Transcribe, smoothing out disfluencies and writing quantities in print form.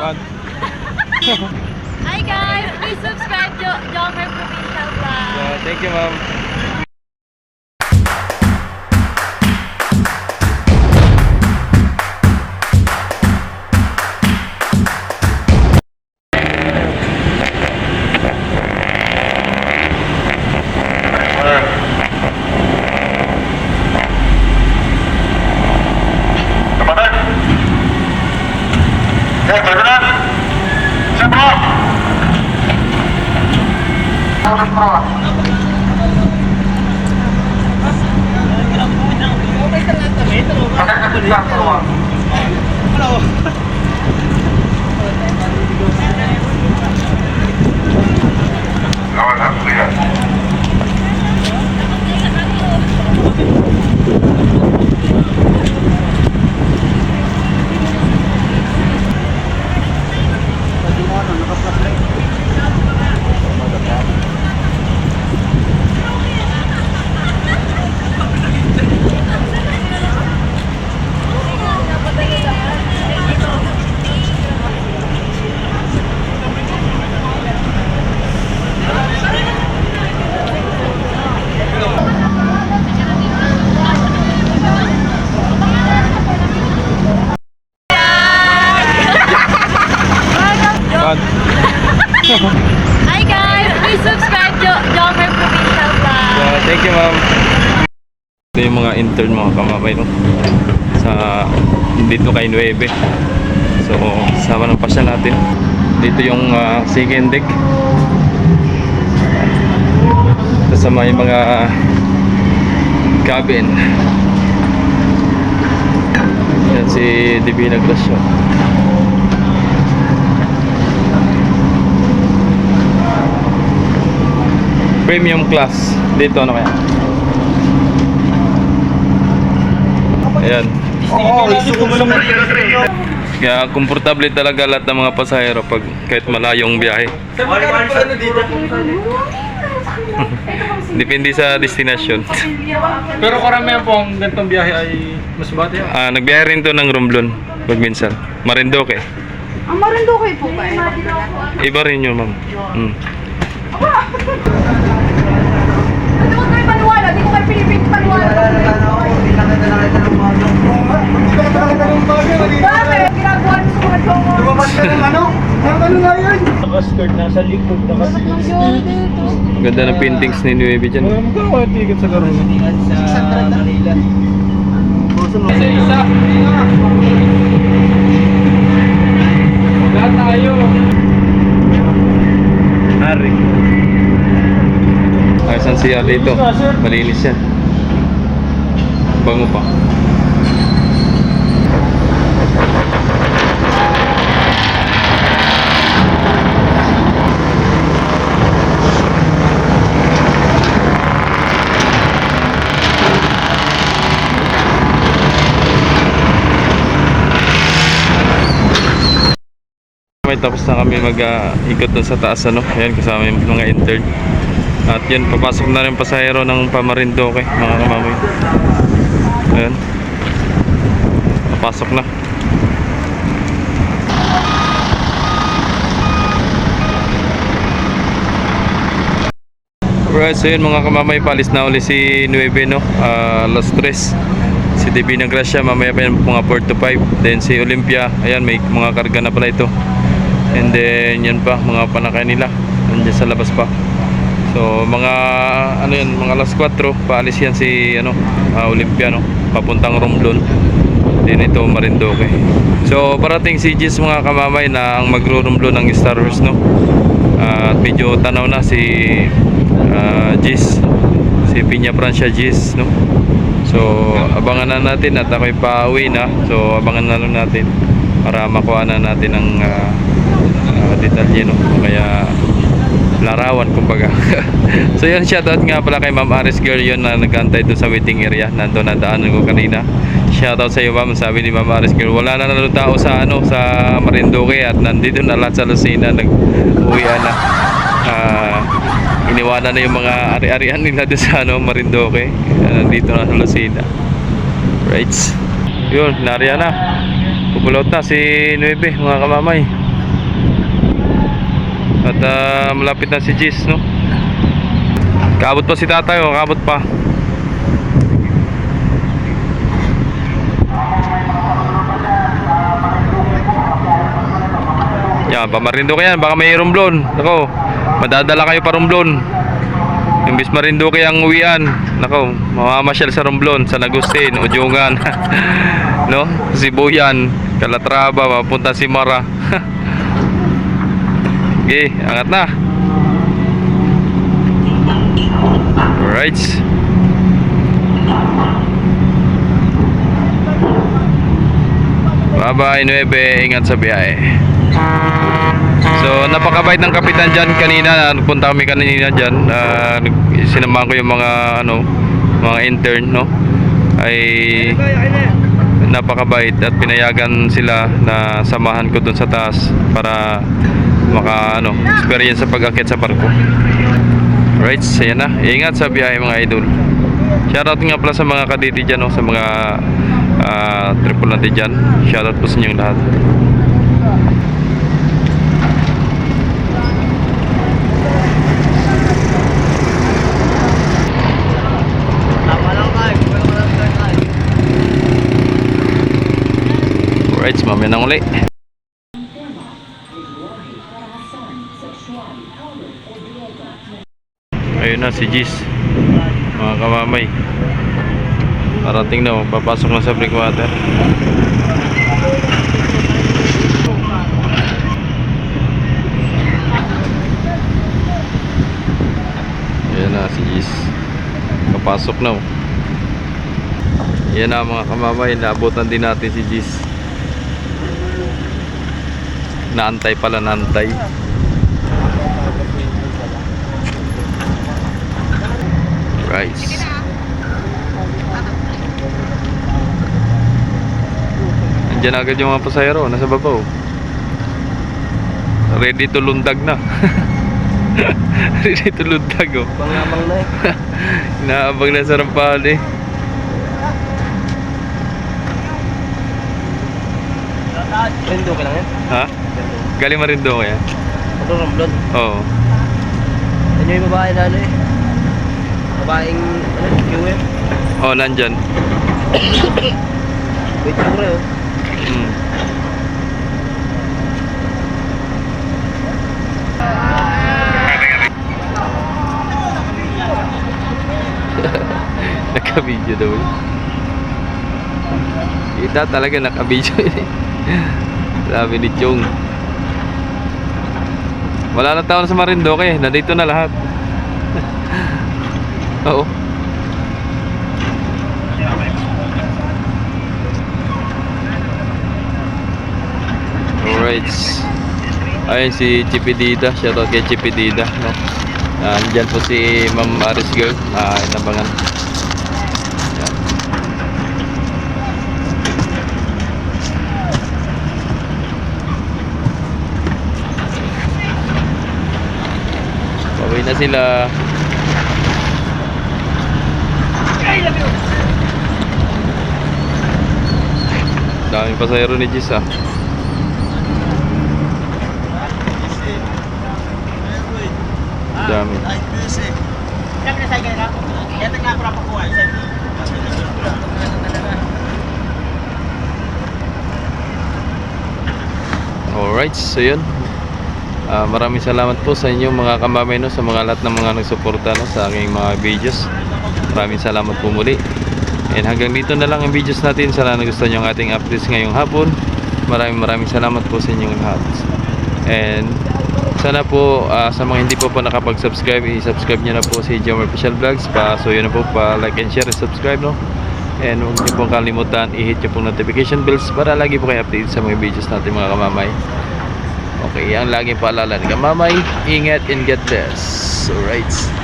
Hi guys, please subscribe to Jommer Provincial Vlog. Thank you, ma'am. Hi guys, please subscribe to Jommer Provincial Vlog. Thank you, ma'am. Ito yung mga intern, mga kamamay, no? Dito kay Nueve. So, sama ng pasya natin. Dito yung second deck. Kasama yung mga cabin. Yan si Divina Gracia. Premium class. Dito ano kaya? Ayan. Kaya komportable talaga lahat ng mga pasahero pag kahit malayong biyahe. Depende sa destination. Pero karamihan po ang ganitong biyahe ay mas bati. Nagbiyahe rin to ng Romblon pag minsan. Marinduque. Ang Marinduque po ba? Iba rin yun, ma'am. Hindi ko kayo paniwala, hindi ko kayo Pilipin paniwala. Bakit? Ginagawa niyo sa mga chongo. Lumabas ka ng ano nga yan? Naka-skirt, nasa likod, Ganda ng paintings ni Nueve dyan. magkano ka ticket sa karoon? Sa Manila. Isa. Lahat tayo. Hari. Ayos siya dito. Malinis yan. Bango pa. Tapos na kami mag-ikot dun sa taas, ano. Ayan, kasama yung mga intern. At yun, papasok na rin pasahero ng Marinduque, mga kamamay. Ayan, papasok na. Alright, so yun mga kamamay, palis na uli si Nueve, no? Alas 3. Si Divina Gracia, mamaya pa yan mga 4 to 5. Then si Olympia, ayan, may mga karga na pala ito. And then yan pa, mga panakay nila nandiyan sa labas pa. So mga ano yan, mga alas 4 paalis yan si Olympia, no? Papuntang Romblon. Then ito Marinduque. So parating si Gis mga kamamay na ang magro-Romblon ng Star Horse, no? At medyo tanaw na si Gis, si Piña Francia Gis, no? So abangan na natin at ako'y pauwi na. So abangan na lang natin para makuha na natin ang detalye, no? Kaya larawan kumbaga. So yun, shoutout nga pala kay Ma'am Aris Girl yun na nag-antay doon sa waiting area. Nandun nadaanan ko kanina. Shoutout sa iyo, ma'am. Sabi ni Ma'am Aris Girl, wala na nalo tao sa sa Marinduque at nandito na lahat sa Lucena, nag-uwian na. Iniwanan na yung mga ari-arian nila doon sa Marinduque. Nandito na sa Lucena. Right. Yun, nariyan na. Pupulot na si Nueve, mga kamamay. malapit na si Jis, no? Kaabot pa si tatay, oh, kaabot pa. Yan, pamarindo ka yan, baka may rumblon. Nako, madadala kayo pa rumblon. Imbis marindo kayang uwian, nako, mamamasyal sa rumblon, San Agustin, Udyungan, no? Sibuyan, Calatrava, mapunta si Mara. Okay, angat na. Alright. Bye-bye, 9. Ingat sa biyahe. So, napakabait ng kapitan dyan kanina. Nagpunta kami kanina dyan. Sinamahan ko yung mga, mga intern, no? Ay napakabait at pinayagan sila na samahan ko dun sa taas para experience sa pag-akit sa barko. Right, ayan na. Ingat sa biyahe mga idol. Shoutout nga pala sa mga kaditi dyan, no? Sa mga tripulante dyan. Shoutout po sa inyong lahat. Alright, mamaya na uli. Ayun na si Jis, mga kamamay. Parating na, papasok na sa breakwater. Ayun na si Jis, papasok na. Yan na mga kamamay, naabutan din natin si Jis. Naantay pala, naantay. Right. Andiyan agad yung mga pasahero, nasa babaw. Ready to lundag na. Ready to lundag, oh. Abang-abang na eh. Inaabang na sa rampal eh. Rindo ka lang yan? Ha? Galing Marindo kaya? Ito ramblon. Oo. Ano yung babae na babaeng QM? Oo, nandyan. Wait, sure oh. Hmm. Naka-video daw eh. Kita talaga naka-video eh. Sabi ni Chong. Wala na taon sa Marinduque, nandito na lahat. Oo. Alright. Ayun si Chipidida, shoutout kay Chipidida, no? Andyan po si Ma'am Aris Girl, inabangan. Yan. Pauwi na sila. Daming pasahero ni Jis, ah. Dami. Alright, so yun. Maraming salamat po sa inyo mga kamamay, no, sa mga lahat ng mga nagsuporta, no, sa aking mga videos. Maraming salamat po muli. And hanggang dito na lang ang videos natin. Sana nagustuhan nyo ang ating updates ngayong hapon. Maraming salamat po sa inyong lahat. And sana po sa mga hindi po nakapag-subscribe, i-subscribe nyo na po si Jomar Official Vlogs. So yun na po, like and share and subscribe, no. And huwag nyo pong kalimutan, i-hit nyo pong notification bells para lagi po kayo update sa mga videos natin mga kamamay. Okay, ang laging paalala ni kamamay, ingat and God bless. Alright.